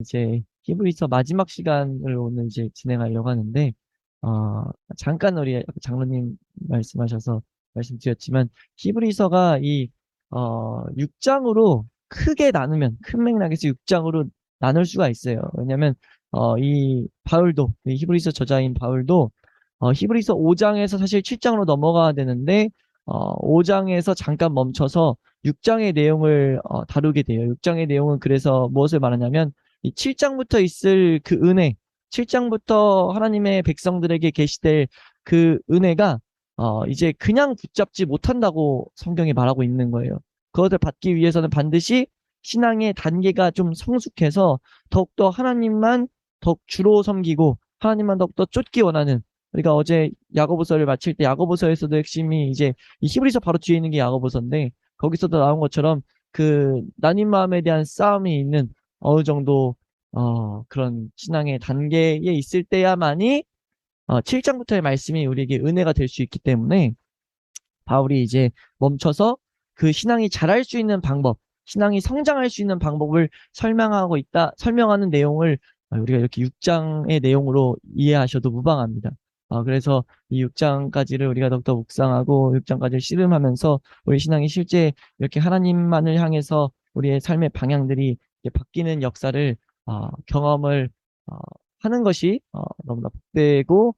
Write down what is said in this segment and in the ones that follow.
이제 히브리서 마지막 시간을 오늘 이제 진행하려고 하는데, 어, 잠깐 우리 장로님 말씀하셔서 말씀드렸지만, 히브리서가 6장으로 크게 나누면, 큰 맥락에서 6장으로 나눌 수가 있어요. 왜냐면, 이 히브리서 저자인 바울도, 히브리서 5장에서 사실 7장으로 넘어가야 되는데, 5장에서 잠깐 멈춰서 6장의 내용을 다루게 돼요. 6장의 내용은 그래서 무엇을 말하냐면, 이 7장부터 있을 그 은혜, 7장부터 하나님의 백성들에게 계시될 그 은혜가 이제 그냥 붙잡지 못한다고 성경이 말하고 있는 거예요. 그것을 받기 위해서는 반드시 신앙의 단계가 좀 성숙해서 더욱더 하나님만 더욱 주로 섬기고 하나님만 더욱더 쫓기 원하는, 우리가 어제 야고보서를 마칠 때 야고보서에서도 핵심이 이제 이 히브리서 바로 뒤에 있는 게 야고보서인데, 거기서도 나온 것처럼 그 나님 마음에 대한 싸움이 있는 어느 정도 그런 신앙의 단계에 있을 때야만이 7장부터의 말씀이 우리에게 은혜가 될 수 있기 때문에, 바울이 이제 멈춰서 그 신앙이 자랄 수 있는 방법, 신앙이 성장할 수 있는 방법을 설명하는 내용을 우리가 이렇게 6장의 내용으로 이해하셔도 무방합니다. 그래서 이 6장까지를 우리가 더욱더 묵상하고 6장까지를 씨름하면서 우리 신앙이 실제 이렇게 하나님만을 향해서 우리의 삶의 방향들이 이렇게 바뀌는 역사를 경험을 어, 하는 것이 너무나 복되고,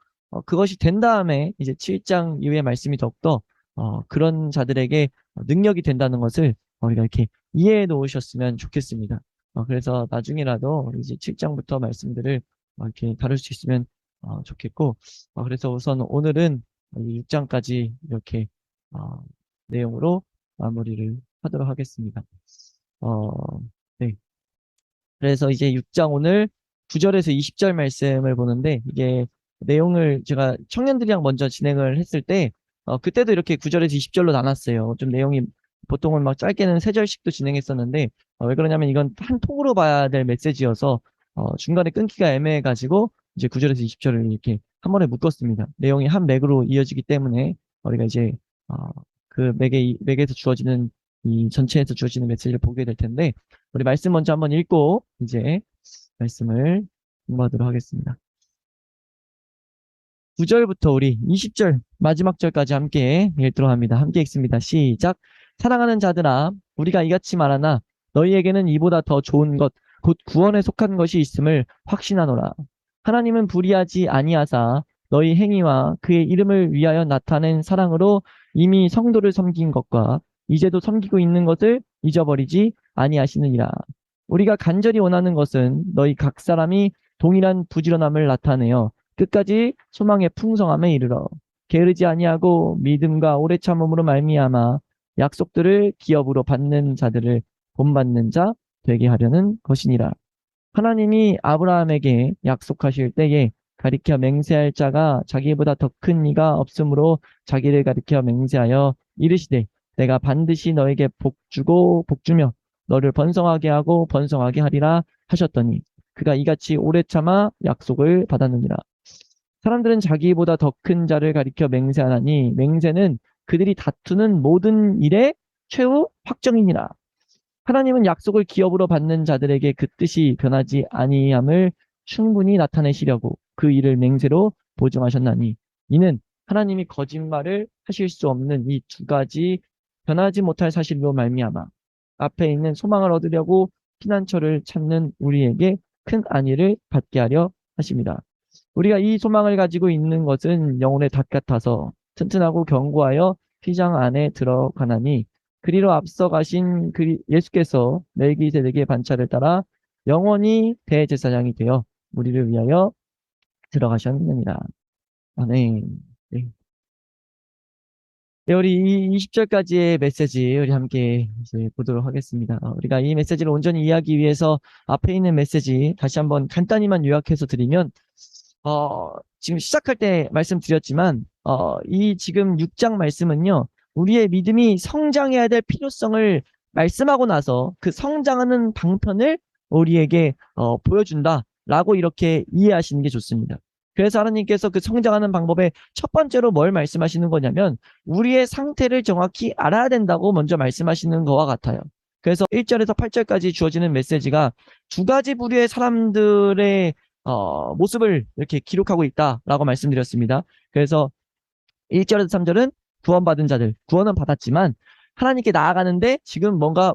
그것이 된 다음에 이제 7장 이후의 말씀이 더욱더 그런 자들에게 능력이 된다는 것을 우리가 이렇게 이해해 놓으셨으면 좋겠습니다. 그래서 나중에라도 이제 7장부터 말씀들을 이렇게 다룰 수 있으면 좋겠고, 그래서 우선 오늘은 이 6장까지 이렇게 어, 내용으로 마무리를 하도록 하겠습니다. 어, 네. 그래서 이제 6장 오늘 9절에서 20절 말씀을 보는데, 이게 내용을 제가 청년들이랑 먼저 진행을 했을 때 그때도 이렇게 9절에서 20절로 나눴어요. 좀 내용이 보통은 막 짧게는 3절씩도 진행했었는데, 왜 그러냐면 이건 한 통으로 봐야 될 메시지여서 중간에 끊기가 애매해가지고 이제 9절에서 20절을 이렇게 한 번에 묶었습니다. 내용이 한 맥으로 이어지기 때문에 우리가 이제 어, 그 맥에서 주어지는, 이 전체에서 주어지는 메시지를 보게 될 텐데, 우리 말씀 먼저 한번 읽고 이제 말씀을 공부하도록 하겠습니다. 9절부터 우리 20절 마지막 절까지 함께 읽도록 합니다. 함께 읽습니다. 시작. 사랑하는 자들아, 우리가 이같이 말하나 너희에게는 이보다 더 좋은 것, 곧 구원에 속한 것이 있음을 확신하노라. 하나님은 불의하지 아니하사 너희 행위와 그의 이름을 위하여 나타낸 사랑으로 이미 성도를 섬긴 것과 이제도 섬기고 있는 것을 잊어버리지 아니하시느니라. 우리가 간절히 원하는 것은 너희 각 사람이 동일한 부지런함을 나타내어 끝까지 소망의 풍성함에 이르러 게으르지 아니하고 믿음과 오래 참음으로 말미암아 약속들을 기업으로 받는 자들을 본받는 자 되게 하려는 것이니라. 하나님이 아브라함에게 약속하실 때에 가리켜 맹세할 자가 자기보다 더 큰 이가 없으므로 자기를 가리켜 맹세하여 이르시되 내가 반드시 너에게 복주고 복주며 너를 번성하게 하고 번성하게 하리라 하셨더니 그가 이같이 오래 참아 약속을 받았느니라. 사람들은 자기보다 더 큰 자를 가리켜 맹세하나니 맹세는 그들이 다투는 모든 일의 최후 확정이니라. 하나님은 약속을 기업으로 받는 자들에게 그 뜻이 변하지 아니함을 충분히 나타내시려고 그 일을 맹세로 보증하셨나니, 이는 하나님이 거짓말을 하실 수 없는 이 두 가지 변하지 못할 사실로 말미암아 앞에 있는 소망을 얻으려고 피난처를 찾는 우리에게 큰 안위를 받게 하려 하십니다. 우리가 이 소망을 가지고 있는 것은 영혼의 닷 같아서 튼튼하고 견고하여 휘장 안에 들어가나니, 그리로 앞서 가신 예수께서 멜기세덱의 반차를 따라 영원히 대제사장이 되어 우리를 위하여 들어가셨느니라. 아멘. 네. 네, 우리 이 20절까지의 메시지 우리 함께 이제 보도록 하겠습니다. 우리가 이 메시지를 온전히 이해하기 위해서 앞에 있는 메시지 다시 한번 간단히만 요약해서 드리면, 지금 시작할 때 말씀드렸지만, 이 지금 6장 말씀은요, 우리의 믿음이 성장해야 될 필요성을 말씀하고 나서 그 성장하는 방편을 우리에게 보여준다라고 이렇게 이해하시는 게 좋습니다. 그래서 하나님께서 그 성장하는 방법에 첫 번째로 뭘 말씀하시는 거냐면, 우리의 상태를 정확히 알아야 된다고 먼저 말씀하시는 거와 같아요. 그래서 1절에서 8절까지 주어지는 메시지가 두 가지 부류의 사람들의 모습을 이렇게 기록하고 있다라고 말씀드렸습니다. 그래서 1절에서 3절은 구원받은 자들, 구원은 받았지만 하나님께 나아가는데 지금 뭔가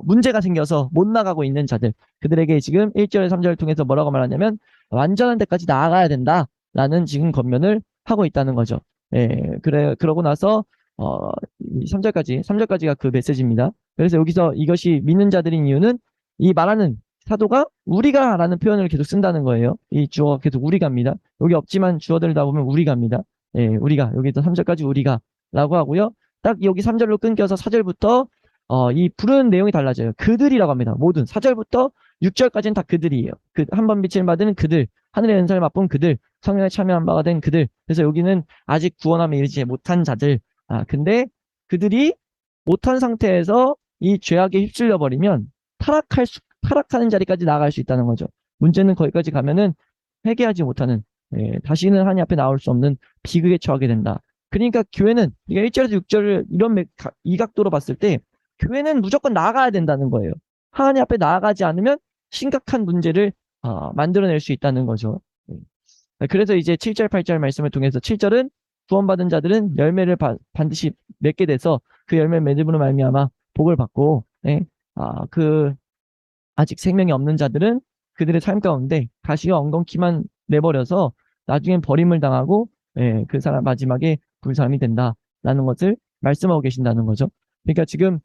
문제가 생겨서 못 나가고 있는 자들, 그들에게 지금 1절, 3절을 통해서 뭐라고 말하냐면 완전한 데까지 나아가야 된다라는 지금 권면을 하고 있다는 거죠. 예, 그러고 나서 이 3절까지가 그 메시지입니다. 그래서 여기서 이것이 믿는 자들인 이유는 이 말하는 사도가 우리가라는 표현을 계속 쓴다는 거예요. 이 주어가 계속 우리가입니다. 여기 없지만 주어들다 보면 우리가입니다. 예, 우리가 여기도 3절까지 우리가라고 하고요. 딱 여기 3절로 끊겨서 4절부터 이 부르는 내용이 달라져요. 그들이라고 합니다. 모든 4절부터 6절까지는 다 그들이에요. 그 한 번 빛을 받은 그들, 하늘의 은사를 맛본 그들, 성령에 참여한 바가 된 그들. 그래서 여기는 아직 구원함에 이르지 못한 자들. 근데 그들이 못한 상태에서 이 죄악에 휩쓸려 버리면 타락하는 자리까지 나아갈 수 있다는 거죠. 문제는 거기까지 가면은 회개하지 못하는, 다시는 하나님 앞에 나올 수 없는 비극에 처하게 된다. 그러니까 교회는, 우리가 1절에서 6절을 이 각도로 봤을 때 교회는 무조건 나아가야 된다는 거예요. 하나님 앞에 나아가지 않으면 심각한 문제를 만들어낼 수 있다는 거죠. 그래서 이제 7절, 8절 말씀을 통해서 7절은 구원받은 자들은 열매를 반드시 맺게 돼서 그 열매 맺음으로 말미암아 복을 받고, 그 아직 생명이 없는 자들은 그들의 삶 가운데 가시가 엉겅퀴만 내버려서 나중엔 버림을 당하고, 그 사람 마지막에 불사람이 된다라는 것을 말씀하고 계신다는 거죠. 그러니까 지금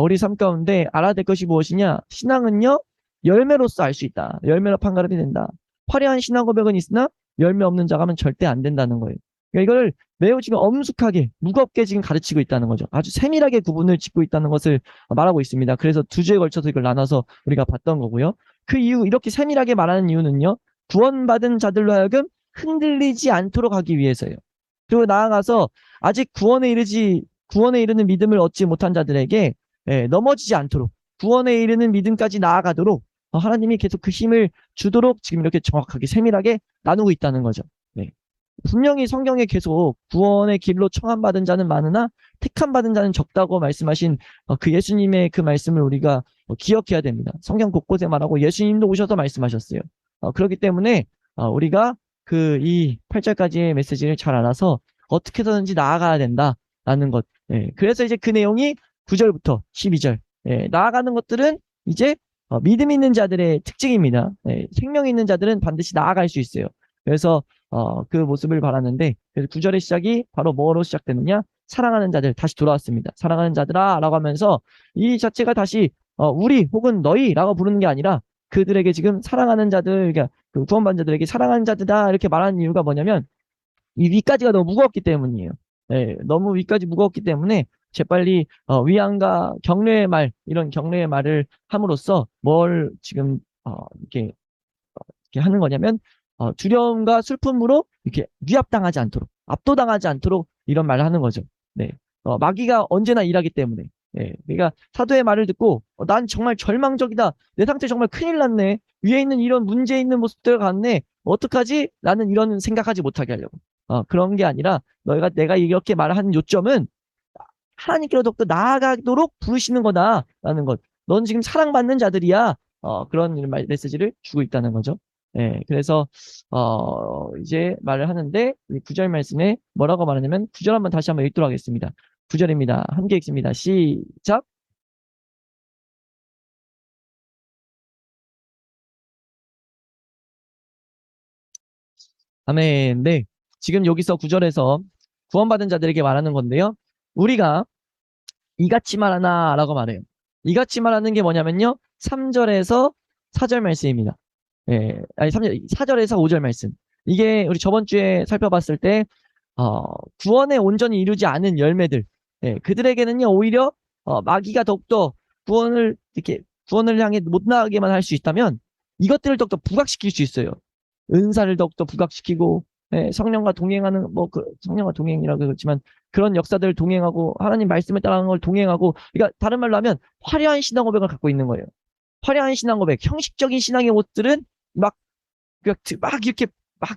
우리 삶 가운데 알아야 될 것이 무엇이냐? 신앙은요, 열매로서 알 수 있다. 열매로 판가름이 된다. 화려한 신앙 고백은 있으나 열매 없는 자가면 절대 안 된다는 거예요. 그러니까 이걸 매우 지금 엄숙하게, 무겁게 지금 가르치고 있다는 거죠. 아주 세밀하게 구분을 짓고 있다는 것을 말하고 있습니다. 그래서 두 주에 걸쳐서 이걸 나눠서 우리가 봤던 거고요. 그 이유, 이렇게 세밀하게 말하는 이유는요, 구원받은 자들로 하여금 흔들리지 않도록 하기 위해서예요. 그리고 나아가서 아직 구원에 이르는 믿음을 얻지 못한 자들에게 넘어지지 않도록, 구원에 이르는 믿음까지 나아가도록 하나님이 계속 그 힘을 주도록 지금 이렇게 정확하게 세밀하게 나누고 있다는 거죠. 네. 분명히 성경에 계속 구원의 길로 청함받은 자는 많으나 택함받은 자는 적다고 말씀하신 그 예수님의 그 말씀을 우리가 기억해야 됩니다. 성경 곳곳에 말하고 예수님도 오셔서 말씀하셨어요. 그렇기 때문에 우리가 그 이 8절까지의 메시지를 잘 알아서 어떻게 해서든지 나아가야 된다라는 것. 그래서 이제 그 내용이 9절부터 12절. 나아가는 것들은 이제 믿음 있는 자들의 특징입니다. 생명 있는 자들은 반드시 나아갈 수 있어요. 그래서 그 모습을 바라는데, 그래서 9절의 시작이 바로 뭐로 시작되느냐? 사랑하는 자들, 다시 돌아왔습니다. 사랑하는 자들아 라고 하면서 이 자체가 다시 우리 혹은 너희라고 부르는 게 아니라 그들에게 지금 사랑하는 자들, 그러니까 그 구원받은 자들에게 사랑하는 자들다 이렇게 말하는 이유가 뭐냐면 이 위까지가 너무 무겁기 때문이에요. 너무 위까지 무겁기 때문에 재빨리 위안과 격려의 말, 이런 격려의 말을 함으로써 뭘 지금 이렇게 하는 거냐면 두려움과 슬픔으로 이렇게 위압당하지 않도록, 압도당하지 않도록 이런 말을 하는 거죠. 네. 마귀가 언제나 일하기 때문에. 그러니까 사도의 말을 듣고 난 정말 절망적이다. 내 상태 정말 큰일 났네. 위에 있는 이런 문제 있는 모습들 같네. 어떡하지? 나는 이런 생각하지 못하게 하려고. 그런 게 아니라 내가 이렇게 말하는 요점은 하나님께로 더욱더 나아가도록 부르시는 거다라는 것. 넌 지금 사랑받는 자들이야. 그런 메시지를 주고 있다는 거죠. 그래서 이제 말을 하는데 9절 말씀에 뭐라고 말하냐면 9절 한번 다시 한번 읽도록 하겠습니다. 9절입니다. 함께 읽습니다. 시작. 아멘. 네. 지금 여기서 9절에서 구원받은 자들에게 말하는 건데요. 우리가 이같이 말하나 라고 말해요. 이같이 말하는 게 뭐냐면요. 3절에서 4절 말씀입니다. 아니 4절에서 5절 말씀. 이게 우리 저번 주에 살펴봤을 때 구원에 온전히 이루지 않은 열매들, 그들에게는요 오히려 마귀가 더욱더 구원을 향해 못 나가게만 할 수 있다면 이것들을 더욱더 부각시킬 수 있어요. 은사를 더욱더 부각시키고, 성령과 동행하는 성령과 동행이라고 그렇지만 그런 역사들을 동행하고 하나님 말씀에 따라하는 걸 동행하고, 그러니까 다른 말로 하면 화려한 신앙 고백을 갖고 있는 거예요. 화려한 신앙 고백, 형식적인 신앙의 옷들은 막 이렇게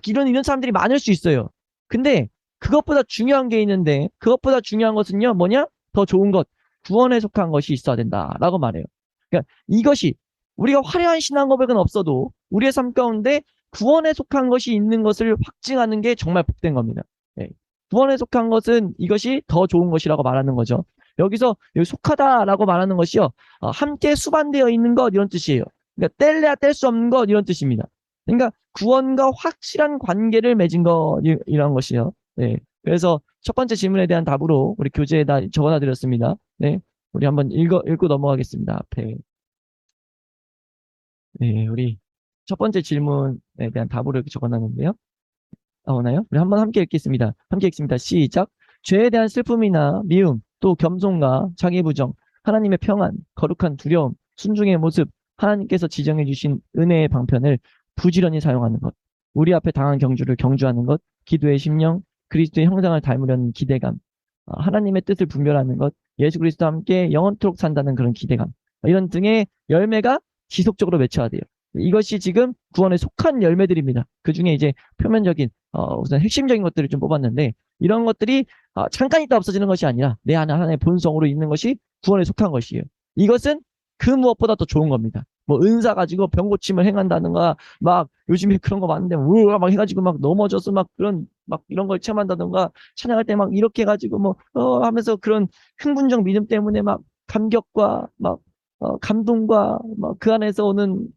이런 사람들이 많을 수 있어요. 근데 그것보다 중요한 게 있는데, 그것보다 중요한 것은요 뭐냐? 더 좋은 것, 구원에 속한 것이 있어야 된다라고 말해요. 그러니까 이것이 우리가 화려한 신앙 고백은 없어도 우리의 삶 가운데 구원에 속한 것이 있는 것을 확증하는 게 정말 복된 겁니다. 예. 구원에 속한 것은 이것이 더 좋은 것이라고 말하는 거죠. 여기서 여기 속하다라고 말하는 것이요. 함께 수반되어 있는 것 이런 뜻이에요. 그러니까 뗄래야 뗄 수 없는 것 이런 뜻입니다. 그러니까 구원과 확실한 관계를 맺은 것 이런 것이요. 네. 그래서 첫 번째 질문에 대한 답으로 우리 교재에다 적어놔 드렸습니다. 네. 우리 한번 읽고 넘어가겠습니다. 앞에. 네, 우리 첫 번째 질문에 대한 답으로 이렇게 적어놨는데요. 나오나요? 우리 한번 함께 읽겠습니다. 함께 읽습니다. 시작. 죄에 대한 슬픔이나 미움, 또 겸손과 자기 부정, 하나님의 평안, 거룩한 두려움, 순종의 모습, 하나님께서 지정해 주신 은혜의 방편을 부지런히 사용하는 것, 우리 앞에 당한 경주를 경주하는 것, 기도의 심령, 그리스도의 형상을 닮으려는 기대감, 하나님의 뜻을 분별하는 것, 예수 그리스도와 함께 영원토록 산다는 그런 기대감, 이런 등의 열매가 지속적으로 맺혀야 돼요. 이것이 지금 구원에 속한 열매들입니다. 그 중에 이제 표면적인 우선 핵심적인 것들을 좀 뽑았는데 이런 것들이 잠깐 있다 없어지는 것이 아니라 내 안에 하나의 본성으로 있는 것이 구원에 속한 것이에요. 이것은 그 무엇보다 더 좋은 겁니다. 뭐 은사 가지고 병 고침을 행한다든가 막 요즘에 그런 거 많은데 우와 막 해가지고 막 넘어져서 막 그런 막 이런 걸 체험한다든가 찬양할 때 막 이렇게 해가지고 뭐 하면서 그런 흥분적 믿음 때문에 막 감격과 막 감동과 뭐 그 안에서 오는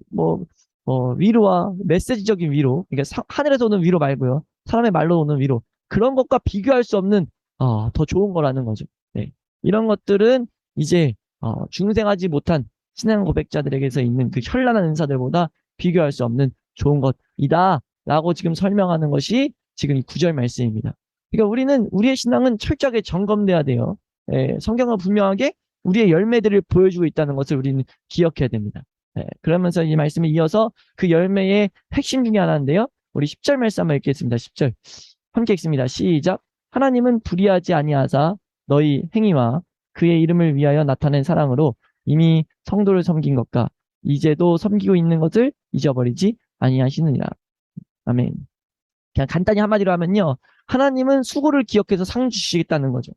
위로와 메시지적인 위로, 그러니까 하늘에서 오는 위로 말고요. 사람의 말로 오는 위로. 그런 것과 비교할 수 없는 더 좋은 거라는 거죠. 네. 이런 것들은 이제 중생하지 못한 신앙 고백자들에게서 있는 그 현란한 은사들보다 비교할 수 없는 좋은 것이다라고 지금 설명하는 것이 지금 이 구절 말씀입니다. 그러니까 우리는 우리의 신앙은 철저하게 점검돼야 돼요. 예, 성경은 분명하게 우리의 열매들을 보여주고 있다는 것을 우리는 기억해야 됩니다. 네, 그러면서 이 말씀에 이어서 그 열매의 핵심 중에 하나인데요. 우리 10절 말씀 한번 읽겠습니다. 10절. 함께 읽습니다. 시작. 하나님은 불의하지 아니하사 너희 행위와 그의 이름을 위하여 나타낸 사랑으로 이미 성도를 섬긴 것과 이제도 섬기고 있는 것을 잊어버리지 아니하시느니라. 아멘. 그냥 간단히 한마디로 하면요. 하나님은 수고를 기억해서 상 주시겠다는 거죠.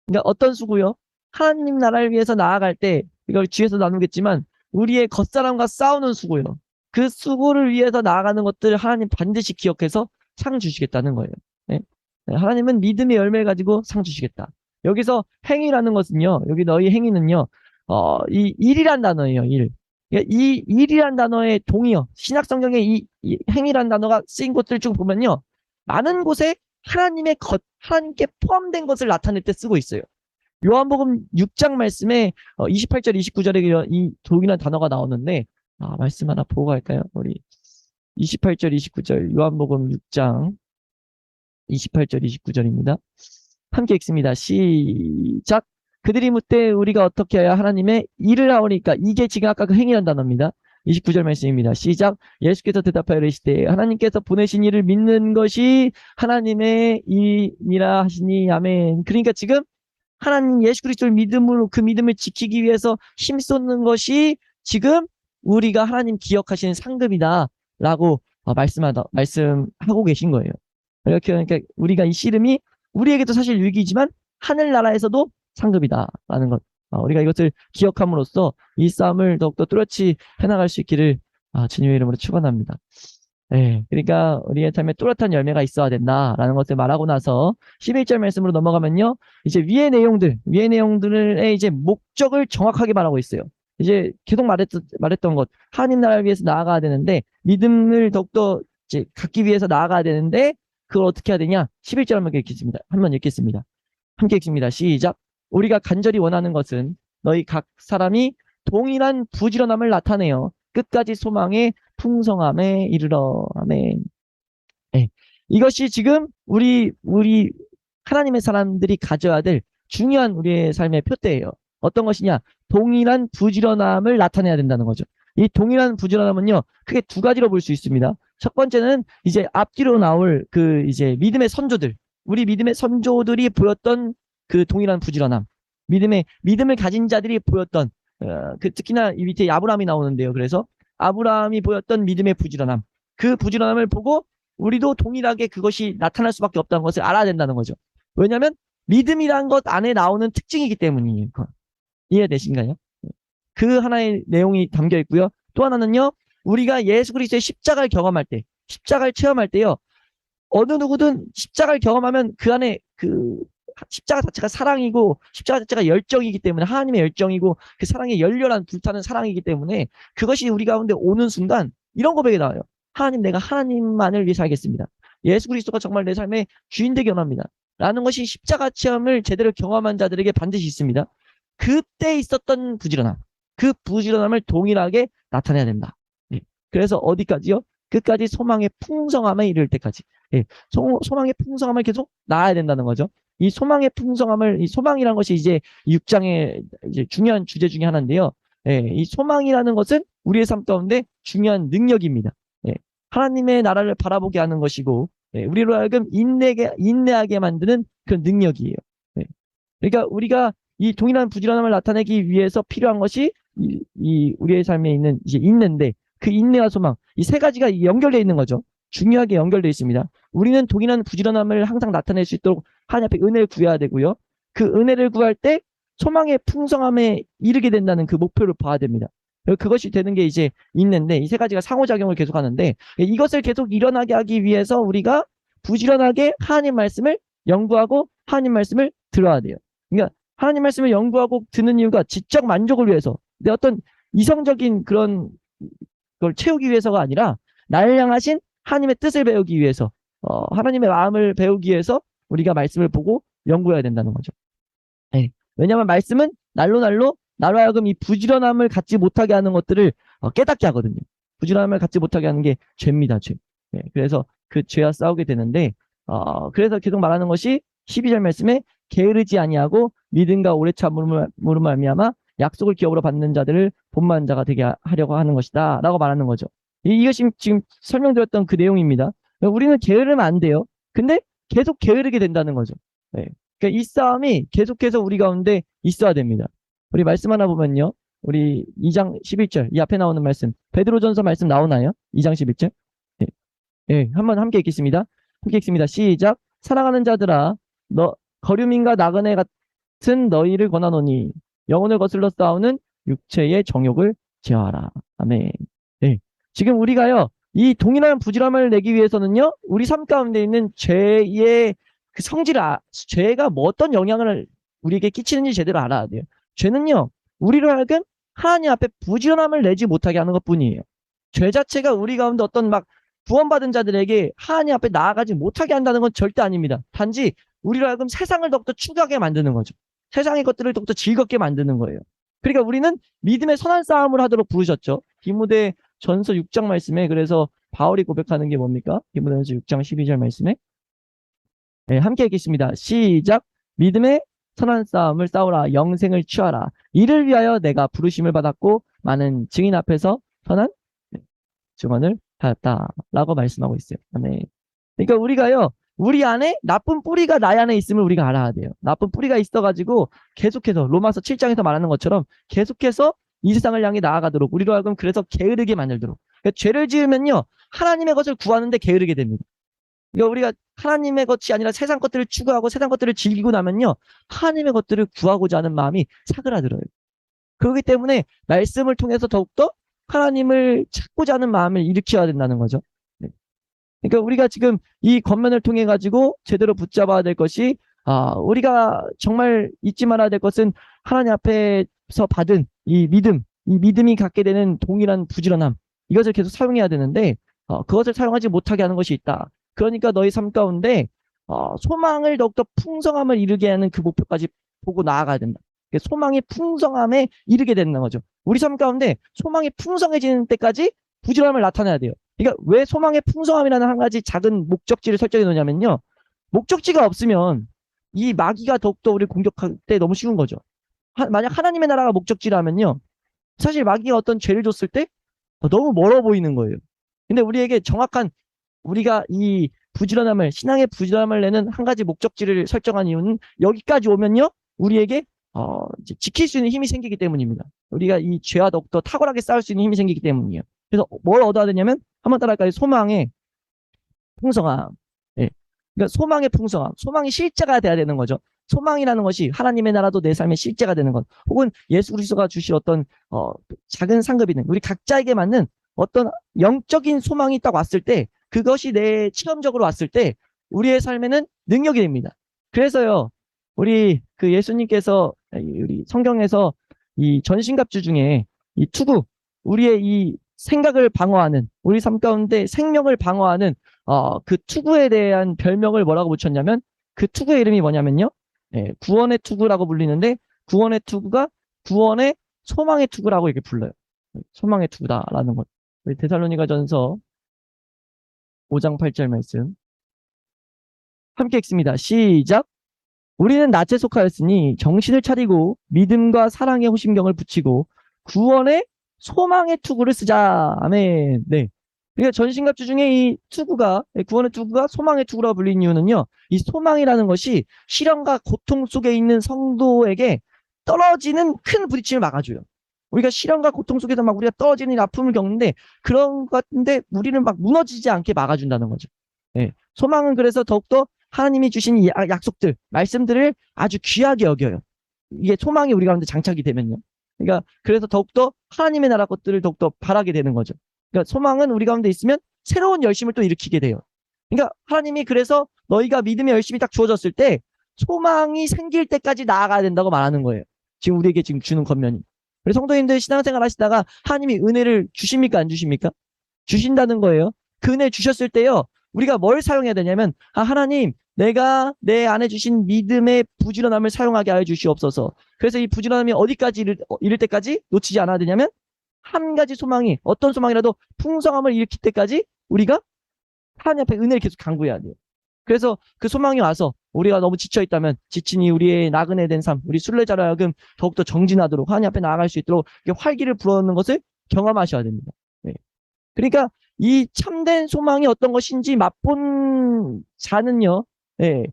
그러니까 어떤 수고요? 하나님 나라를 위해서 나아갈 때 이걸 뒤에서 나누겠지만 우리의 겉사람과 싸우는 수고요. 그 수고를 위해서 나아가는 것들 하나님 반드시 기억해서 상 주시겠다는 거예요. 네? 하나님은 믿음의 열매를 가지고 상 주시겠다. 여기서 행위라는 것은요. 여기 너희 행위는요. 이 일이란 단어예요. 일. 이 일이란 단어의 동의어. 신약 성경에 이 행위란 단어가 쓰인 곳들 쭉 보면요. 많은 곳에 하나님께 포함된 것을 나타낼 때 쓰고 있어요. 요한복음 6장 말씀에 28절, 29절에 이 동일한 단어가 나오는데 말씀 하나 보고 갈까요? 우리 28절, 29절 요한복음 6장 28절, 29절입니다. 함께 읽습니다. 시작. 그들이 묻되 우리가 어떻게 해야 하나님의 일을 하오니까 이게 지금 아까 그 행위란 단어입니다. 29절 말씀입니다. 시작. 예수께서 대답하여 이르시되 하나님께서 보내신 일을 믿는 것이 하나님의 일이라 하시니 아멘. 그러니까 지금 하나님 예수 그리스도를 믿음으로 그 믿음을 지키기 위해서 힘쏟는 것이 지금 우리가 하나님 기억하시는 상급이다라고 말씀하고 계신 거예요. 이렇게 그러니까 우리가 이 씨름이 우리에게도 사실 위기지만 하늘나라에서도 상급이다라는 것. 우리가 이것을 기억함으로써 이 싸움을 더욱더 뚜렷이 해나갈 수 있기를 주님의 이름으로 축원합니다. 네, 그러니까 우리의 삶에 뚜렷한 열매가 있어야 된다라는 것을 말하고 나서 11절 말씀으로 넘어가면요. 이제 위의 내용들의 이제 목적을 정확하게 말하고 있어요. 이제 계속 말했던 것, 하나님 나라를 위해서 나아가야 되는데 믿음을 더욱더 이제 갖기 위해서 나아가야 되는데 그걸 어떻게 해야 되냐? 11절 한번 읽겠습니다. 함께 읽습니다. 시작. 우리가 간절히 원하는 것은 너희 각 사람이 동일한 부지런함을 나타내어 끝까지 소망의 풍성함에 이르러. 아멘. 네. 이것이 지금 우리 하나님의 사람들이 가져야 될 중요한 우리의 삶의 표대예요. 어떤 것이냐? 동일한 부지런함을 나타내야 된다는 거죠. 이 동일한 부지런함은요, 크게 두 가지로 볼 수 있습니다. 첫 번째는 이제 앞뒤로 나올 그 이제 믿음의 선조들, 우리 믿음의 선조들이 보였던 그 동일한 부지런함, 믿음을 가진 자들이 보였던 그 특히나 이 밑에 아브라함이 나오는데요. 그래서 아브라함이 보였던 믿음의 부지런함, 그 부지런함을 보고 우리도 동일하게 그것이 나타날 수밖에 없다는 것을 알아야 된다는 거죠. 왜냐하면 믿음이란 것 안에 나오는 특징이기 때문이에요. 이해되신가요? 그 하나의 내용이 담겨 있고요. 또 하나는요, 우리가 예수 그리스도의 십자가를 경험할 때, 십자가를 체험할 때요, 어느 누구든 십자가를 경험하면 그 안에 그 십자가 자체가 사랑이고 십자가 자체가 열정이기 때문에 하나님의 열정이고 그 사랑의 열렬한 불타는 사랑이기 때문에 그것이 우리 가운데 오는 순간 이런 고백이 나와요. 하나님, 내가 하나님만을 위해 살겠습니다. 예수 그리스도가 정말 내 삶의 주인 되기 원합니다. 라는 것이 십자가 체험을 제대로 경험한 자들에게 반드시 있습니다. 그때 있었던 부지런함, 그 부지런함을 동일하게 나타내야 된다. 예. 그래서 어디까지요? 끝까지 소망의 풍성함에 이를 때까지. 예. 소망의 풍성함을 계속 낳아야 된다는 거죠. 이 소망의 풍성함을, 이 소망이라는 것이 이제 6장의 이제 중요한 주제 중에 하나인데요. 예. 이 소망이라는 것은 우리의 삶 가운데 중요한 능력입니다. 예. 하나님의 나라를 바라보게 하는 것이고, 예. 우리로 하여금 인내하게 만드는 그런 능력이에요. 예. 그러니까 우리가 이 동일한 부지런함을 나타내기 위해서 필요한 것이 우리의 삶에 있는 이제 인내인데 그 인내와 소망, 이 세 가지가 연결되어 있는 거죠. 중요하게 연결되어 있습니다. 우리는 동일한 부지런함을 항상 나타낼 수 있도록 하나님 앞에 은혜를 구해야 되고요. 그 은혜를 구할 때 소망의 풍성함에 이르게 된다는 그 목표를 봐야 됩니다. 그것이 되는 게 이제 인내인데 이 세 가지가 상호작용을 계속하는데 이것을 계속 일어나게 하기 위해서 우리가 부지런하게 하나님 말씀을 연구하고 하나님 말씀을 들어야 돼요. 그러니까 하나님 말씀을 연구하고 듣는 이유가 지적 만족을 위해서 내 어떤 이성적인 그런 걸 채우기 위해서가 아니라 나를 향하신 하나님의 뜻을 배우기 위해서 하나님의 마음을 배우기 위해서 우리가 말씀을 보고 연구해야 된다는 거죠. 네. 왜냐하면 말씀은 날로 나로 하여금 이 부지런함을 갖지 못하게 하는 것들을 깨닫게 하거든요. 부지런함을 갖지 못하게 하는 게 죄입니다. 죄. 네. 그래서 그 죄와 싸우게 되는데 그래서 계속 말하는 것이 12절 말씀에 게으르지 아니하고 믿음과 오래 참음으로 말미암아 약속을 기업으로 받는 자들을 본받는 자가 되게 하려고 하는 것이다 라고 말하는 거죠. 이것이 지금 설명드렸던 그 내용입니다. 우리는 게으르면 안 돼요. 근데 계속 게으르게 된다는 거죠. 네. 그러니까 이 싸움이 계속해서 우리 가운데 있어야 됩니다. 우리 말씀 하나 보면요. 우리 2장 11절 이 앞에 나오는 말씀 베드로전서 말씀 나오나요? 2장 11절. 네. 네. 한번 함께 읽겠습니다. 함께 읽습니다. 시작. 사랑하는 자들아 거류민과 나그네 같은 너희를 권하노니 영혼을 거슬러 싸우는 육체의 정욕을 제어하라. 아멘. 네. 지금 우리가요, 이 동일한 부지런함을 내기 위해서는요, 우리 삶 가운데 있는 죄의 그 죄가 뭐 어떤 영향을 우리에게 끼치는지 제대로 알아야 돼요. 죄는요, 우리로 하여금 하나님 앞에 부지런함을 내지 못하게 하는 것 뿐이에요. 죄 자체가 우리 가운데 어떤 막 구원받은 자들에게 하나님 앞에 나아가지 못하게 한다는 건 절대 아닙니다. 단지 우리로 하여금 세상을 더욱더 추구하게 만드는 거죠. 세상의 것들을 더욱더 즐겁게 만드는 거예요. 그러니까 우리는 믿음의 선한 싸움을 하도록 부르셨죠. 디모데 전서 6장 말씀에 그래서 바울이 고백하는 게 뭡니까? 디모데전서 6장 12절 말씀에 네, 함께 읽겠습니다. 시작. 믿음의 선한 싸움을 싸우라. 영생을 취하라. 이를 위하여 내가 부르심을 받았고 많은 증인 앞에서 선한 증언을 하였다. 라고 말씀하고 있어요. 네. 그러니까 우리가요. 우리 안에 나쁜 뿌리가 나의 안에 있음을 우리가 알아야 돼요. 나쁜 뿌리가 있어가지고 계속해서 로마서 7장에서 말하는 것처럼 계속해서 이 세상을 향해 나아가도록 우리로 하여금 그래서 게으르게 만들도록. 그러니까 죄를 지으면요. 하나님의 것을 구하는데 게으르게 됩니다. 그러니까 우리가 하나님의 것이 아니라 세상 것들을 추구하고 세상 것들을 즐기고 나면요. 하나님의 것들을 구하고자 하는 마음이 사그라들어요. 그렇기 때문에 말씀을 통해서 더욱더 하나님을 찾고자 하는 마음을 일으켜야 된다는 거죠. 네. 그러니까 우리가 지금 이 권면을 통해 가지고 제대로 붙잡아야 될 것이 우리가 정말 잊지 말아야 될 것은 하나님 앞에서 받은 이 믿음이 갖게 되는 동일한 부지런함 이것을 계속 사용해야 되는데 그것을 사용하지 못하게 하는 것이 있다. 그러니까 너희 삶 가운데 소망을 더욱더 풍성함을 이루게 하는 그 목표까지 보고 나아가야 된다. 소망의 풍성함에 이르게 되는 거죠. 우리 삶 가운데 소망이 풍성해지는 때까지 부지런함을 나타내야 돼요. 그러니까 왜 소망의 풍성함이라는 한 가지 작은 목적지를 설정해 놓냐면요. 목적지가 없으면 이 마귀가 더욱더 우리를 공격할 때 너무 쉬운 거죠. 만약 하나님의 나라가 목적지라면요. 사실 마귀가 어떤 죄를 줬을 때 너무 멀어 보이는 거예요. 근데 우리에게 정확한 우리가 이 부지런함을 신앙의 부지런함을 내는 한 가지 목적지를 설정한 이유는 여기까지 오면요. 우리에게 이제 지킬 수 있는 힘이 생기기 때문입니다. 우리가 이 죄와 더욱더 탁월하게 싸울 수 있는 힘이 생기기 때문이에요. 그래서 뭘 얻어야 되냐면 한번 따라할까요? 소망의 풍성함. 예. 그러니까 소망의 풍성함. 소망이 실제가 돼야 되는 거죠. 소망이라는 것이 하나님의 나라도 내 삶의 실제가 되는 것, 혹은 예수 그리스도가 주실 어떤 작은 상급이 있는 우리 각자에게 맞는 어떤 영적인 소망이 딱 왔을 때, 그것이 내 체험적으로 왔을 때 우리의 삶에는 능력이 됩니다. 그래서요, 우리 그 예수님께서 우리 성경에서 이 전신갑주 중에 이 투구, 우리의 이 생각을 방어하는, 우리 삶 가운데 생명을 방어하는 그 투구에 대한 별명을 뭐라고 붙였냐면, 그 투구의 이름이 뭐냐면요, 구원의 투구라고 불리는데, 구원의 투구가 구원의 소망의 투구라고 이렇게 불러요. 소망의 투구다라는 것. 우리 데살로니가전서 5장 8절 말씀 함께 읽습니다. 시작. 우리는 낯에 속하였으니 정신을 차리고 믿음과 사랑의 호심경을 붙이고 구원의 소망의 투구를 쓰자. 아멘. 네. 그러니까 전신갑주 중에 이 투구가, 구원의 투구가 소망의 투구라고 불린 이유는요, 이 소망이라는 것이 시련과 고통 속에 있는 성도에게 떨어지는 큰 부딪힘을 막아줘요. 우리가 시련과 고통 속에서 막 우리가 떨어지는 아픔을 겪는데, 그런 것 같은데 우리는 막 무너지지 않게 막아준다는 거죠. 네. 소망은 그래서 더욱더 하나님이 주신 이 약속들, 말씀들을 아주 귀하게 여겨요. 이게 소망이 우리 가운데 장착이 되면요. 그러니까 그래서 더욱더 하나님의 나라 것들을 더욱더 바라게 되는 거죠. 그러니까 소망은 우리 가운데 있으면 새로운 열심을 또 일으키게 돼요. 그러니까 하나님이 그래서 너희가 믿음의 열심이 딱 주어졌을 때 소망이 생길 때까지 나아가야 된다고 말하는 거예요. 지금 우리에게 지금 주는 권면이. 그래서 성도님들 신앙생활 하시다가 하나님이 은혜를 주십니까? 안 주십니까? 주신다는 거예요. 그 은혜 주셨을 때요, 우리가 뭘 사용해야 되냐면, 하나님, 내가 내 안에 주신 믿음의 부지런함을 사용하게 하여 주시옵소서. 그래서 이 부지런함이 어디까지 이를 때까지 놓치지 않아야 되냐면, 한 가지 소망이, 어떤 소망이라도 풍성함을 일으킬 때까지 우리가 하나님 앞에 은혜를 계속 간구해야 돼요. 그래서 그 소망이 와서 우리가 너무 지쳐있다면, 지친이 우리의 나그네 된 삶, 우리 순례자로 하여금 더욱더 정진하도록 하나님 앞에 나아갈 수 있도록 활기를 불어넣는 것을 경험하셔야 됩니다. 네. 그러니까 이 참된 소망이 어떤 것인지 맛본 자는요, 예,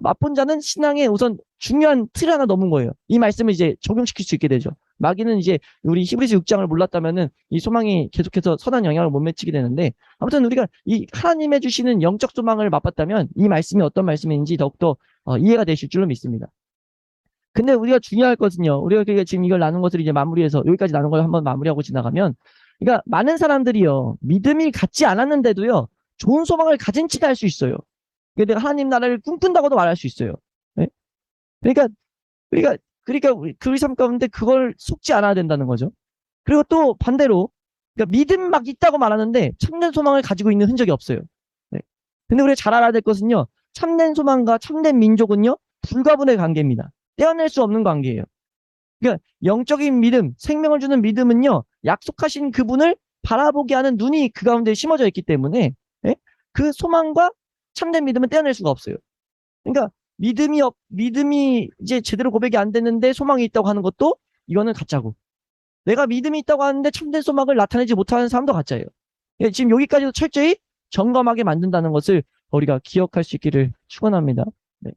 맛본 자는 신앙의 우선 중요한 틀 하나 넘은 거예요. 이 말씀을 이제 적용시킬 수 있게 되죠. 마귀는 이제 우리 히브리서 6장을 몰랐다면은 이 소망이 계속해서 선한 영향을 못 미치게 되는데, 아무튼 우리가 이 하나님의 주시는 영적 소망을 맛봤다면 이 말씀이 어떤 말씀인지 더욱더 이해가 되실 줄로 믿습니다. 근데 우리가 중요할 것은요, 우리가 지금 이걸 나눈 것을 이제 마무리해서 여기까지 나눈 걸 한번 마무리하고 지나가면, 그러니까 많은 사람들이요, 믿음이 갖지 않았는데도요, 좋은 소망을 가진 채 할 수 있어요. 그러니까 내가 하나님 나라를 꿈꾼다고도 말할 수 있어요. 네? 그러니까 우리 삶 가운데 그걸 속지 않아야 된다는 거죠. 그리고 또 반대로, 그러니까 믿음 막 있다고 말하는데 참된 소망을 가지고 있는 흔적이 없어요. 네. 근데 우리가 잘 알아야 될 것은요, 참된 소망과 참된 민족은요, 불가분의 관계입니다. 떼어낼 수 없는 관계예요. 그러니까 영적인 믿음, 생명을 주는 믿음은요, 약속하신 그분을 바라보게 하는 눈이 그 가운데 심어져 있기 때문에, 예? 그 소망과 참된 믿음은 떼어낼 수가 없어요. 그러니까 믿음이 이제 제대로 고백이 안 됐는데 소망이 있다고 하는 것도 이거는 가짜고, 내가 믿음이 있다고 하는데 참된 소망을 나타내지 못하는 사람도 가짜예요. 예, 지금 여기까지도 철저히 점검하게 만든다는 것을 우리가 기억할 수 있기를 축원합니다. 네.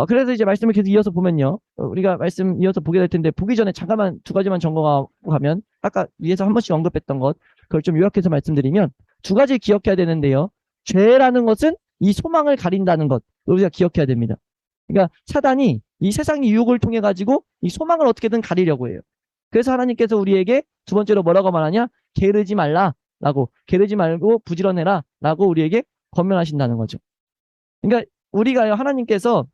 그래서 이제 말씀을 계속 이어서 보면요, 우리가 말씀 이어서 보게 될 텐데, 보기 전에 잠깐만 두 가지만 점검하고 가면, 아까 위에서 한 번씩 언급했던 것, 그걸 좀 요약해서 말씀드리면, 두 가지 기억해야 되는데요. 죄라는 것은 이 소망을 가린다는 것, 우리가 기억해야 됩니다. 그러니까 사단이 이 세상의 유혹을 통해 가지고 이 소망을 어떻게든 가리려고 해요. 그래서 하나님께서 우리에게 두 번째로 뭐라고 말하냐? 게으르지 말라라고, 게으르지 말고 부지런해라 라고 우리에게 권면하신다는 거죠. 그러니까 우리가 하나님께서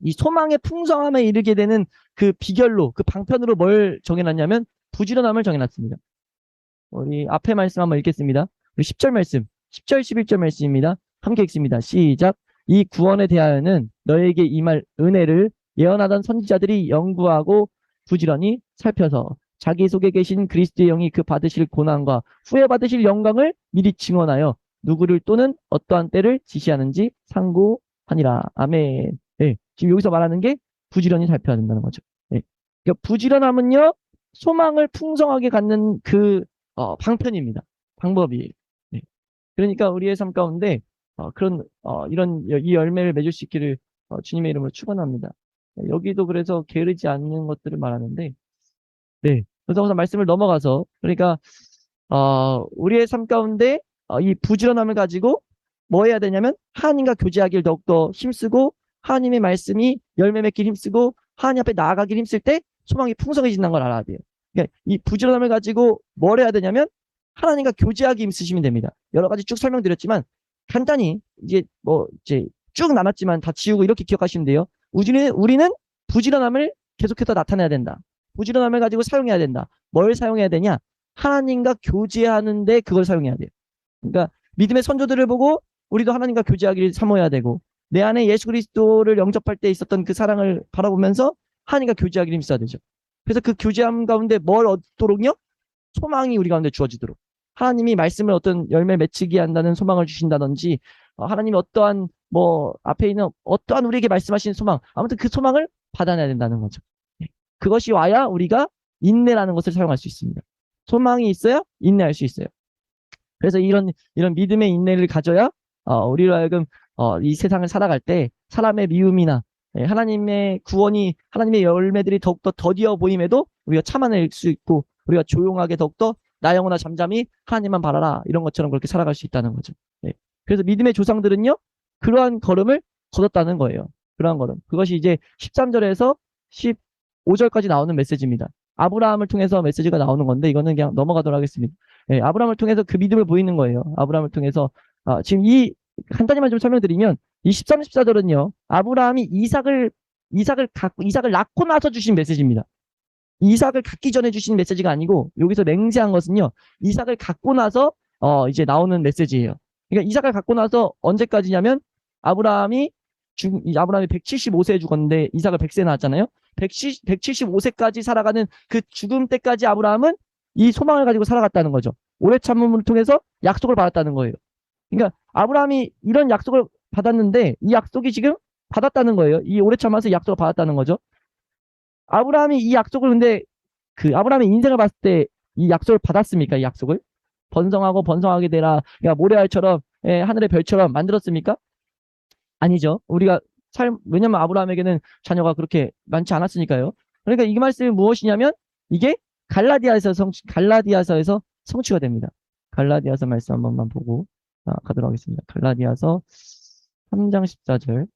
이 소망의 풍성함에 이르게 되는 그 비결로, 그 방편으로 뭘 정해놨냐면 부지런함을 정해놨습니다. 우리 앞에 말씀 한번 읽겠습니다. 우리 10절 말씀, 10절 11절 말씀입니다. 함께 읽습니다. 시작. 이 구원에 대하여는 너에게 임할 은혜를 예언하던 선지자들이 연구하고 부지런히 살펴서 자기 속에 계신 그리스도의 영이 그 받으실 고난과 후에 받으실 영광을 미리 증언하여 누구를 또는 어떠한 때를 지시하는지 상고하니라. 아멘. 네, 지금 여기서 말하는 게 부지런히 살펴야 된다는 거죠. 네. 그러니까 부지런함은요, 소망을 풍성하게 갖는 그 방편입니다. 방법이에요. 네. 그러니까 우리의 삶 가운데 그런 이런 이 열매를 맺을 수 있기를 주님의 이름으로 축원합니다. 여기도 그래서 게으르지 않는 것들을 말하는데, 네. 그래서 우선 말씀을 넘어가서, 그러니까 우리의 삶 가운데 이 부지런함을 가지고 뭐 해야 되냐면 하나님과 교제하기를 더욱더 힘쓰고 하나님의 말씀이 열매 맺길 힘쓰고 하나님 앞에 나아가길 힘쓸 때 소망이 풍성해진다는 걸 알아야 돼요. 그러니까 이 부지런함을 가지고 뭘 해야 되냐면 하나님과 교제하기 힘쓰시면 됩니다. 여러 가지 쭉 설명드렸지만 간단히 이제 쭉 나눴지만 다 지우고 이렇게 기억하시면 돼요. 우리는 부지런함을 계속해서 나타내야 된다. 부지런함을 가지고 사용해야 된다. 뭘 사용해야 되냐? 하나님과 교제하는데 그걸 사용해야 돼요. 그러니까 믿음의 선조들을 보고 우리도 하나님과 교제하기를 사모해야 되고 내 안에 예수 그리스도를 영접할 때 있었던 그 사랑을 바라보면서 하나님과 교제하기를 힘써야 되죠. 그래서 그 교제함 가운데 뭘 얻도록요? 소망이 우리 가운데 주어지도록. 하나님이 말씀을 어떤 열매 맺히게 한다는 소망을 주신다든지 하나님이 어떠한 앞에 있는 어떠한 우리에게 말씀하시는 소망 아무튼 그 소망을 받아내야 된다는 거죠. 그것이 와야 우리가 인내라는 것을 사용할 수 있습니다. 소망이 있어야 인내할 수 있어요. 그래서 이런 믿음의 인내를 가져야 우리로 하여금 이 세상을 살아갈 때 사람의 미움이나 하나님의 구원이 하나님의 열매들이 더욱더 더디어 보임에도 우리가 참아낼 수 있고 우리가 조용하게 더욱더 나 영혼아 잠잠히 하나님만 바라라 이런 것처럼 그렇게 살아갈 수 있다는 거죠. 그래서 믿음의 조상들은요 그러한 걸음을 걷었다는 거예요. 그러한 걸음. 그것이 이제 13절에서 15절까지 나오는 메시지입니다. 아브라함을 통해서 메시지가 나오는 건데 이거는 그냥 넘어가도록 하겠습니다. 아브라함을 통해서 그 믿음을 보이는 거예요. 아브라함을 통해서 지금 간단히만 좀 설명드리면 이 13, 14절은요. 아브라함이 이삭을 낳고 나서 주신 메시지입니다. 이삭을 갖기 전에 주신 메시지가 아니고 여기서 맹세한 것은요. 이삭을 갖고 나서 이제 나오는 메시지예요. 그러니까 이삭을 갖고 나서 언제까지냐면 아브라함이 175세에 죽었는데 이삭을 100세에 낳았잖아요. 175세까지 살아가는 그 죽음 때까지 아브라함은 이 소망을 가지고 살아갔다는 거죠. 오래 참음을 통해서 약속을 받았다는 거예요. 그러니까 아브라함이 이런 약속을 받았는데 이 약속이 지금 받았다는 거예요. 이 오래 참아서 약속을 받았다는 거죠. 아브라함이 이 약속을 근데 그 아브라함의 인생을 봤을 때 이 약속을 받았습니까? 이 약속을 번성하고 번성하게 되라. 그러니까 모래알처럼 하늘의 별처럼 만들었습니까? 아니죠. 왜냐면 아브라함에게는 자녀가 그렇게 많지 않았으니까요. 그러니까 이 말씀이 무엇이냐면 이게 갈라디아서에서 성취가 됩니다. 갈라디아서 말씀 한 번만 보고 가도록 하겠습니다. 갈라디아서 3장 14절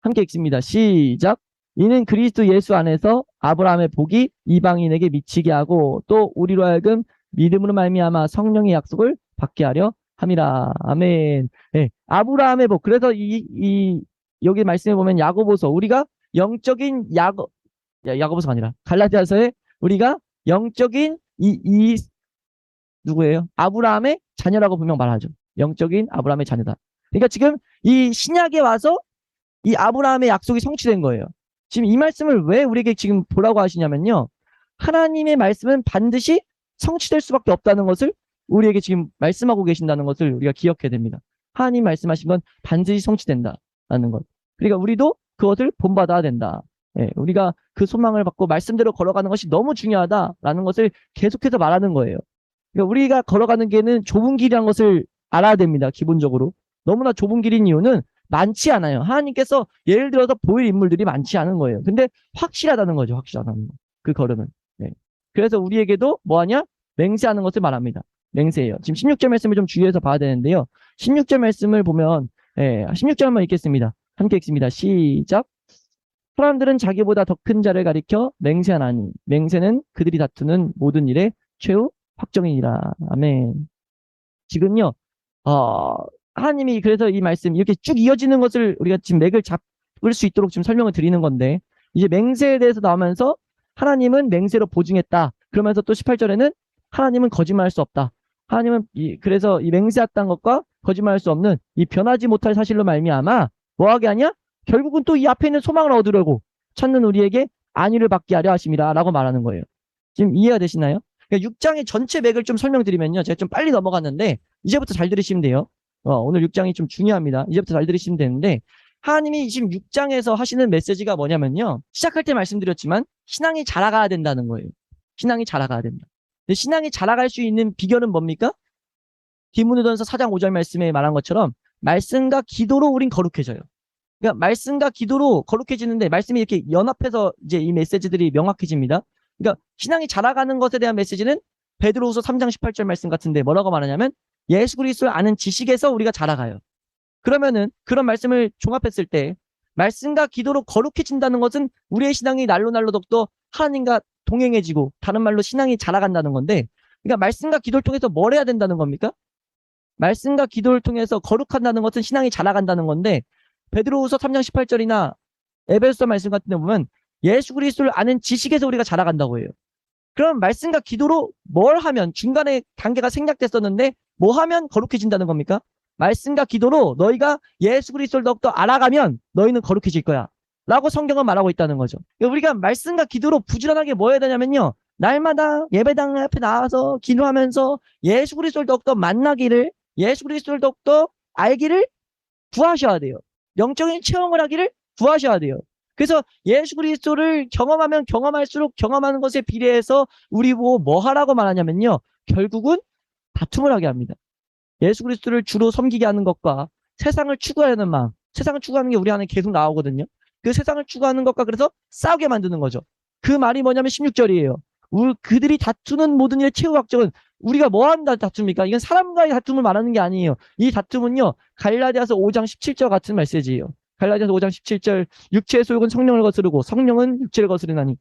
함께 읽습니다. 시작. 이는 그리스도 예수 안에서 아브라함의 복이 이방인에게 미치게 하고 또 우리로 하여금 믿음으로 말미암아 성령의 약속을 받게 하려 함이라. 아멘. 네, 아브라함의 복. 그래서 여기 말씀해 보면 야고보서 우리가 영적인 야고보서가 아니라 갈라디아서에 우리가 영적인 누구예요? 아브라함의 자녀라고 분명 말하죠. 영적인 아브라함의 자녀다. 그러니까 지금 이 신약에 와서 이 아브라함의 약속이 성취된 거예요. 지금 이 말씀을 왜 우리에게 지금 보라고 하시냐면요. 하나님의 말씀은 반드시 성취될 수밖에 없다는 것을 우리에게 지금 말씀하고 계신다는 것을 우리가 기억해야 됩니다. 하나님 말씀하신 건 반드시 성취된다는 것. 그러니까 우리도 그것을 본받아야 된다. 우리가 그 소망을 받고 말씀대로 걸어가는 것이 너무 중요하다라는 것을 계속해서 말하는 거예요. 그러니까 우리가 걸어가는 길은 좁은 길이라는 것을 알아야 됩니다. 기본적으로. 너무나 좁은 길인 이유는 많지 않아요. 하나님께서 예를 들어서 보일 인물들이 많지 않은 거예요. 근데 확실하다는 거죠. 확실하다는 거. 그 걸음은. 그래서 우리에게도 뭐하냐? 맹세하는 것을 말합니다. 맹세예요. 지금 16절 말씀을 좀 주의해서 봐야 되는데요. 16절 말씀을 보면 16절 한번 읽겠습니다. 함께 읽습니다. 시작. 사람들은 자기보다 더 큰 자를 가리켜 맹세하나니 맹세는 그들이 다투는 모든 일의 최후 확정이니라. 아멘. 지금요. 하나님이 그래서 이 말씀 이렇게 쭉 이어지는 것을 우리가 지금 맥을 잡을 수 있도록 지금 설명을 드리는 건데 이제 맹세에 대해서 나오면서 하나님은 맹세로 보증했다. 그러면서 또 18절에는 하나님은 거짓말할 수 없다. 하나님은 그래서 이 맹세했다는 것과 거짓말할 수 없는 이 변하지 못할 사실로 말미암아 뭐하게 하냐? 결국은 또 이 앞에 있는 소망을 얻으려고 찾는 우리에게 안위를 받게 하려 하심이라 라고 말하는 거예요. 지금 이해가 되시나요? 그러니까 6장의 전체 맥을 좀 설명드리면요. 제가 좀 빨리 넘어갔는데 이제부터 잘 들으시면 돼요. 오늘 6장이 좀 중요합니다. 이제부터 잘 들으시면 되는데 하나님이 지금 6장에서 하시는 메시지가 뭐냐면요. 시작할 때 말씀드렸지만 신앙이 자라가야 된다는 거예요. 신앙이 자라가야 된다. 근데 신앙이 자라갈 수 있는 비결은 뭡니까? 디모데전서 4장 5절 말씀에 말한 것처럼 말씀과 기도로 우린 거룩해져요. 그러니까 말씀과 기도로 거룩해지는데 말씀이 이렇게 연합해서 이제 이 메시지들이 명확해집니다. 그러니까 신앙이 자라가는 것에 대한 메시지는 베드로후서 3장 18절 말씀 같은데 뭐라고 말하냐면 예수 그리스도를 아는 지식에서 우리가 자라가요. 그러면은 그런 말씀을 종합했을 때 말씀과 기도로 거룩해진다는 것은 우리의 신앙이 날로 더욱더 하나님과 동행해지고 다른 말로 신앙이 자라간다는 건데, 그러니까 말씀과 기도를 통해서 뭘 해야 된다는 겁니까? 말씀과 기도를 통해서 거룩한다는 것은 신앙이 자라간다는 건데, 베드로후서 3장 18절이나 에베소서 말씀 같은 데 보면 예수 그리스도를 아는 지식에서 우리가 자라간다고 해요. 그럼 말씀과 기도로 뭘 하면, 중간에 단계가 생략됐었는데 뭐 하면 거룩해진다는 겁니까? 말씀과 기도로 너희가 예수 그리스도를 더욱더 알아가면 너희는 거룩해질 거야 라고 성경은 말하고 있다는 거죠. 그러니까 우리가 말씀과 기도로 부지런하게 뭐 해야 되냐면요, 날마다 예배당 앞에 나와서 기도하면서 예수 그리스도를 더욱더 만나기를, 예수 그리스도를 더욱더 알기를 구하셔야 돼요. 영적인 체험을 하기를 구하셔야 돼요. 그래서 예수 그리스도를 경험하면 경험할수록 경험하는 것에 비례해서 우리 보고 뭐 하라고 말하냐면요, 결국은 다툼을 하게 합니다. 예수 그리스도를 주로 섬기게 하는 것과 세상을 추구하는 마음, 세상을 추구하는 게 우리 안에 계속 나오거든요. 그 세상을 추구하는 것과 그래서 싸우게 만드는 거죠. 그 말이 뭐냐면 16절이에요. 그들이 다투는 모든 일의 최후 확정은, 우리가 뭐 한다 다툽니까? 이건 사람과의 다툼을 말하는 게 아니에요. 이 다툼은요, 갈라디아서 5장 17절 같은 메시지예요. 갈라디아서 5장 17절, 육체의 소욕은 성령을 거스르고 성령은 육체를 거스르나니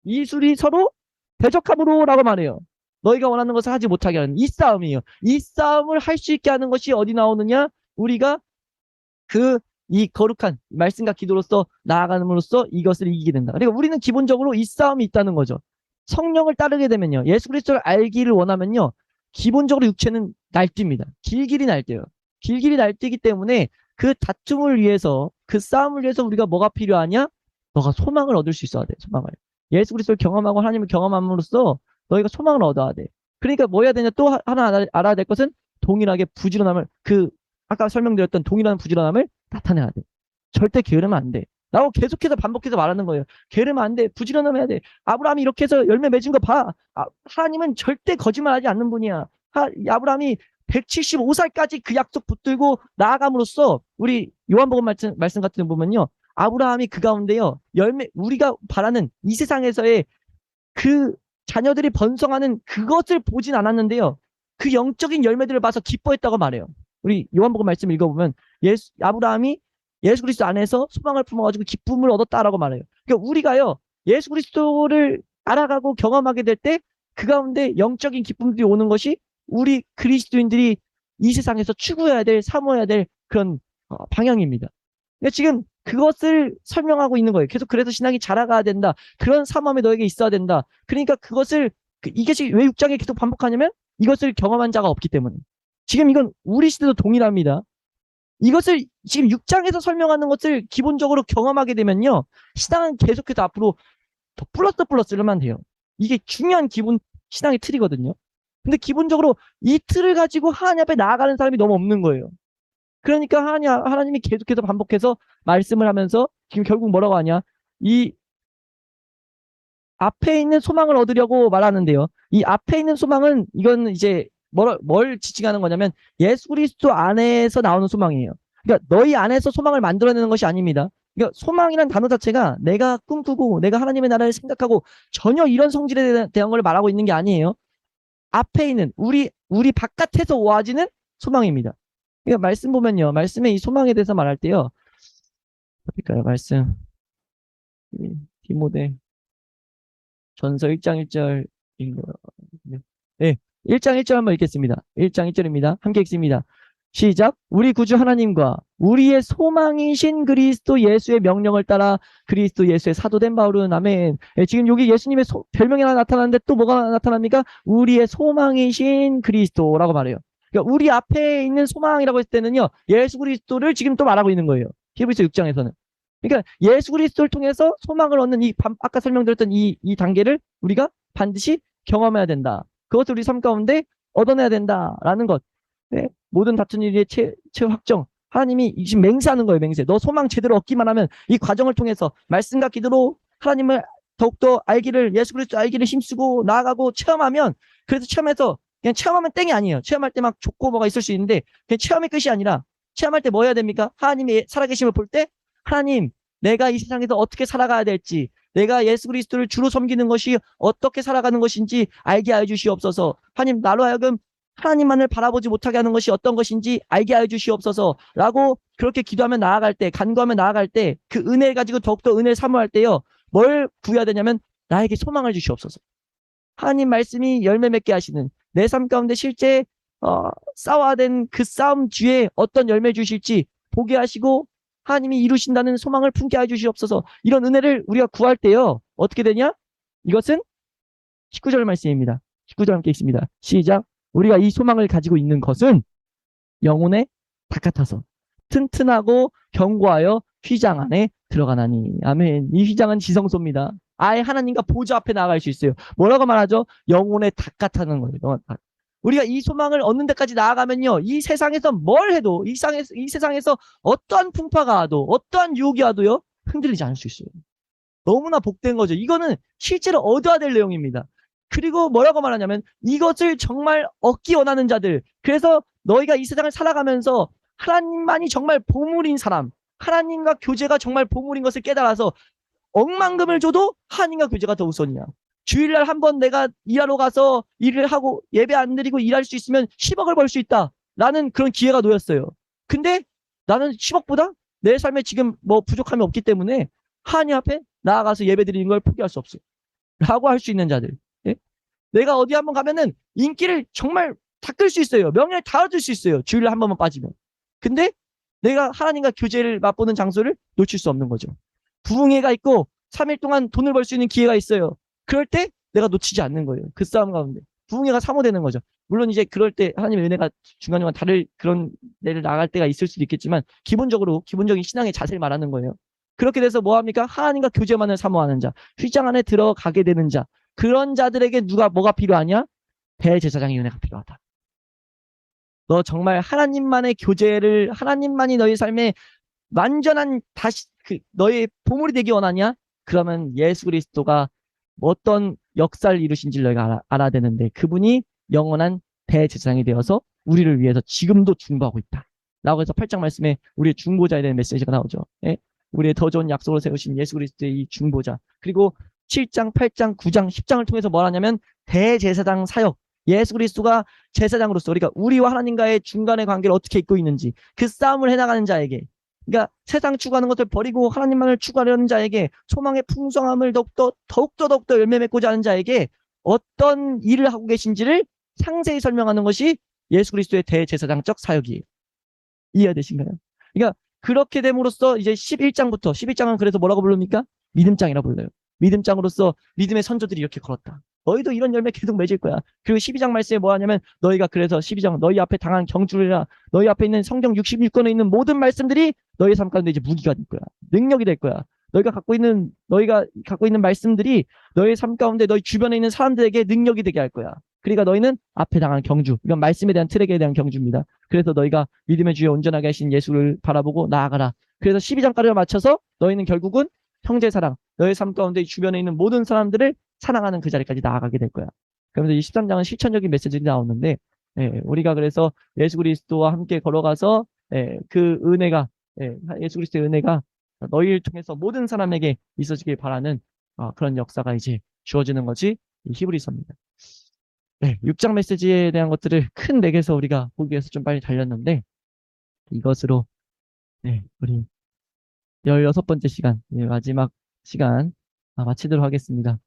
이 술이 서로 대적함으로라고 말해요. 너희가 원하는 것을 하지 못하게 하는 이 싸움이에요. 이 싸움을 할 수 있게 하는 것이 어디 나오느냐? 우리가 이 거룩한 말씀과 기도로서 나아가는으로써 이것을 이기게 된다. 그러니까 우리는 기본적으로 이 싸움이 있다는 거죠. 성령을 따르게 되면요, 예수 그리스도를 알기를 원하면요, 기본적으로 육체는 날뜁니다. 길길이 날뛰어요. 길길이 날뛰기 때문에 그 다툼을 위해서, 그 싸움을 위해서 우리가 뭐가 필요하냐? 너가 소망을 얻을 수 있어야 돼. 소망을. 예수 그리스도를 경험하고 하나님을 경험함으로써 너희가 소망을 얻어야 돼. 그러니까 뭐 해야 되냐? 또 하나 알아야 될 것은 동일하게 부지런함을, 아까 설명드렸던 동일한 부지런함을 나타내야 돼. 절대 게으르면 안 돼. 라고 계속해서 반복해서 말하는 거예요. 게으르면 안 돼. 부지런함 해야 돼. 아브라함이 이렇게 해서 열매 맺은 거 봐. 하나님은 절대 거짓말하지 않는 분이야. 아브라함이 175살까지 그 약속 붙들고 나아감으로써, 우리 요한복음 말씀 같은 거 보면요, 아브라함이 그 가운데요, 우리가 바라는 이 세상에서의 그 자녀들이 번성하는 그것을 보진 않았는데요, 그 영적인 열매들을 봐서 기뻐했다고 말해요. 우리 요한복음 말씀 읽어보면 아브라함이 예수 그리스도 안에서 소망을 품어가지고 기쁨을 얻었다라고 말해요. 그러니까 우리가요, 예수 그리스도를 알아가고 경험하게 될 때 그 가운데 영적인 기쁨들이 오는 것이 우리 그리스도인들이 이 세상에서 추구해야 될, 사모해야 될 그런 방향입니다. 그러니까 지금 그것을 설명하고 있는 거예요. 계속 그래서 신앙이 자라가야 된다. 그런 사모함이 너에게 있어야 된다. 그러니까 그것을, 이것이 왜 6장에 계속 반복하냐면 이것을 경험한 자가 없기 때문에. 지금 이건 우리 시대도 동일합니다. 이것을 지금 6장에서 설명하는 것을 기본적으로 경험하게 되면요, 신앙은 계속해서 앞으로 더 플러스를 돼요. 이게 중요한 기본 신앙의 틀이거든요. 근데 기본적으로 이 틀을 가지고 하나님 앞에 나아가는 사람이 너무 없는 거예요. 그러니까 하나님이 계속해서 반복해서 말씀을 하면서 지금 결국 뭐라고 하냐? 이 앞에 있는 소망을 얻으려고 말하는데요. 이 앞에 있는 소망은, 이건 이제 뭘 지칭하는 거냐면 예수 그리스도 안에서 나오는 소망이에요. 그러니까 너희 안에서 소망을 만들어내는 것이 아닙니다. 그러니까 소망이란 단어 자체가 내가 꿈꾸고 내가 하나님의 나라를 생각하고 전혀 이런 성질에 대한 걸 말하고 있는 게 아니에요. 앞에 있는 우리 바깥에서 오아지는 소망입니다. 그러니까 말씀 보면요, 말씀의 이 소망에 대해서 말할 때요, 어딜까요? 말씀 디모데 전서 1장 1절인 거. 네. 1장 1절 한번 읽겠습니다. 1장 1절입니다. 함께 읽습니다. 시작. 우리 구주 하나님과 우리의 소망이신 그리스도 예수의 명령을 따라 그리스도 예수의 사도된 바울은, 아멘. 네, 지금 여기 예수님의 별명이 하나 나타나는데 또 뭐가 나타납니까? 우리의 소망이신 그리스도라고 말해요. 그러니까 우리 앞에 있는 소망이라고 했을 때는요, 예수 그리스도를 지금 또 말하고 있는 거예요. 히브리서 6장에서는. 그러니까 예수 그리스도를 통해서 소망을 얻는 아까 설명드렸던 이 단계를 우리가 반드시 경험해야 된다. 그것을 우리 삶 가운데 얻어내야 된다라는 것. 네? 모든 다툰 일의 최후 확정. 하나님이 지금 맹세하는 거예요, 맹세. 너 소망 제대로 얻기만 하면 이 과정을 통해서 말씀과 기도로 하나님을 더욱더 알기를, 예수 그리스도 알기를 힘쓰고 나아가고 체험하면, 그래서 체험해서 그냥 체험하면 땡이 아니에요. 체험할 때 막 좋고 뭐가 있을 수 있는데 그냥 체험이 끝이 아니라, 체험할 때 뭐 해야 됩니까? 하나님이 살아계심을 볼 때, 하나님, 내가 이 세상에서 어떻게 살아가야 될지, 내가 예수 그리스도를 주로 섬기는 것이 어떻게 살아가는 것인지 알게 하여 주시옵소서. 하나님, 나로 하여금 하나님만을 바라보지 못하게 하는 것이 어떤 것인지 알게 해 주시옵소서라고 그렇게 기도하며 나아갈 때, 간구하며 나아갈 때, 그 은혜를 가지고 더욱더 은혜를 사모할 때요. 뭘 구해야 되냐면 나에게 소망을 주시옵소서. 하나님 말씀이 열매 맺게 하시는 내 삶 가운데 실제 싸워야 된 그 싸움 뒤에 어떤 열매 주실지 보게 하시고 하나님이 이루신다는 소망을 품게 해 주시옵소서. 이런 은혜를 우리가 구할 때요. 어떻게 되냐? 이것은 19절 말씀입니다. 19절 함께 읽습니다. 시작. 우리가 이 소망을 가지고 있는 것은 영혼의 닭 같아서 튼튼하고 견고하여 휘장 안에 들어가나니. 아멘. 이 휘장은 지성소입니다. 아예 하나님과 보좌 앞에 나아갈 수 있어요. 뭐라고 말하죠? 영혼의 닭 같다는 거예요. 우리가 이 소망을 얻는 데까지 나아가면요. 이 세상에서 뭘 해도 이 세상에서 어떠한 풍파가 와도 어떠한 유혹이 와도요. 흔들리지 않을 수 있어요. 너무나 복된 거죠. 이거는 실제로 얻어야 될 내용입니다. 그리고 뭐라고 말하냐면 이것을 정말 얻기 원하는 자들. 그래서 너희가 이 세상을 살아가면서 하나님만이 정말 보물인 사람, 하나님과 교제가 정말 보물인 것을 깨달아서 억만금을 줘도 하나님과 교제가 더 우선이야. 주일날 한번 내가 일하러 가서 일을 하고 예배 안 드리고 일할 수 있으면 10억을 벌 수 있다. 라는 그런 기회가 놓였어요. 근데 나는 10억보다 내 삶에 지금 뭐 부족함이 없기 때문에 하나님 앞에 나아가서 예배 드리는 걸 포기할 수 없어요. 라고 할 수 있는 자들. 예? 내가 어디 한번 가면은 인기를 정말 다 끌 수 있어요. 명예를 다 얻을 수 있어요. 주일날 한 번만 빠지면. 근데 내가 하나님과 교제를 맛보는 장소를 놓칠 수 없는 거죠. 부흥회가 있고 3일 동안 돈을 벌 수 있는 기회가 있어요. 그럴 때 내가 놓치지 않는 거예요. 그 싸움 가운데. 부흥회가 사모되는 거죠. 물론 이제 그럴 때 하나님의 은혜가 중간중간 다를 그런 데를 나갈 때가 있을 수도 있겠지만 기본적인 신앙의 자세를 말하는 거예요. 그렇게 돼서 뭐합니까? 하나님과 교제만을 사모하는 자, 휘장 안에 들어가게 되는 자, 그런 자들에게 뭐가 필요하냐? 대제사장의 은혜가 필요하다. 너 정말 하나님만의 교제를, 하나님만이 너희 삶에 완전한 너의 보물이 되기 원하냐? 그러면 예수 그리스도가 어떤 역사를 이루신지 너희가 알아야 되는데 그분이 영원한 대제사장이 되어서 우리를 위해서 지금도 중보하고 있다. 라고 해서 8장 말씀에 우리의 중보자에 대한 메시지가 나오죠. 예? 우리의 더 좋은 약속을 세우신 예수 그리스도의 이 중보자. 그리고 7장, 8장, 9장, 10장을 통해서 뭘 하냐면 대제사장 사역. 예수 그리스도가 제사장으로서 우리가 우리와 하나님과의 중간의 관계를 어떻게 잇고 있는지 그 싸움을 해나가는 자에게, 그러니까 세상 추구하는 것을 버리고 하나님만을 추구하려는 자에게 소망의 풍성함을 더욱더 열매 맺고자 하는 자에게 어떤 일을 하고 계신지를 상세히 설명하는 것이 예수 그리스도의 대제사장적 사역이에요. 이해되신가요? 그러니까 그렇게 됨으로써 이제 11장은 그래서 뭐라고 부릅니까? 믿음장이라고 불러요. 믿음장으로서 믿음의 선조들이 이렇게 걸었다. 너희도 이런 열매 계속 맺을 거야. 그리고 12장 말씀에 뭐 하냐면 너희가 그래서 12장 너희 앞에 당한 경주라 너희 앞에 있는 성경 66권에 있는 모든 말씀들이 너희 삶 가운데 이제 무기가 될 거야. 능력이 될 거야. 너희가 갖고 있는 말씀들이 너희 삶 가운데 너희 주변에 있는 사람들에게 능력이 되게 할 거야. 그러니까 너희는 앞에 당한 경주, 이건 말씀에 대한 트랙에 대한 경주입니다. 그래서 너희가 믿음의 주에 온전하게 하신 예수를 바라보고 나아가라. 그래서 12장까지 맞춰서 너희는 결국은 형제사랑, 너희 삶 가운데 주변에 있는 모든 사람들을 사랑하는 그 자리까지 나아가게 될 거야. 그러면서 이 13장은 실천적인 메시지가 나오는데 우리가 그래서 예수 그리스도와 함께 걸어가서 그 은혜가 예수 그리스도의 은혜가 너희를 통해서 모든 사람에게 있어지길 바라는 그런 역사가 이제 주어지는 것이 이 히브리서입니다. 6장 메시지에 대한 것들을 큰 맥에서 우리가 보기 위해서 좀 빨리 달렸는데 이것으로 우리 16번째 시간, 마지막 시간 마치도록 하겠습니다.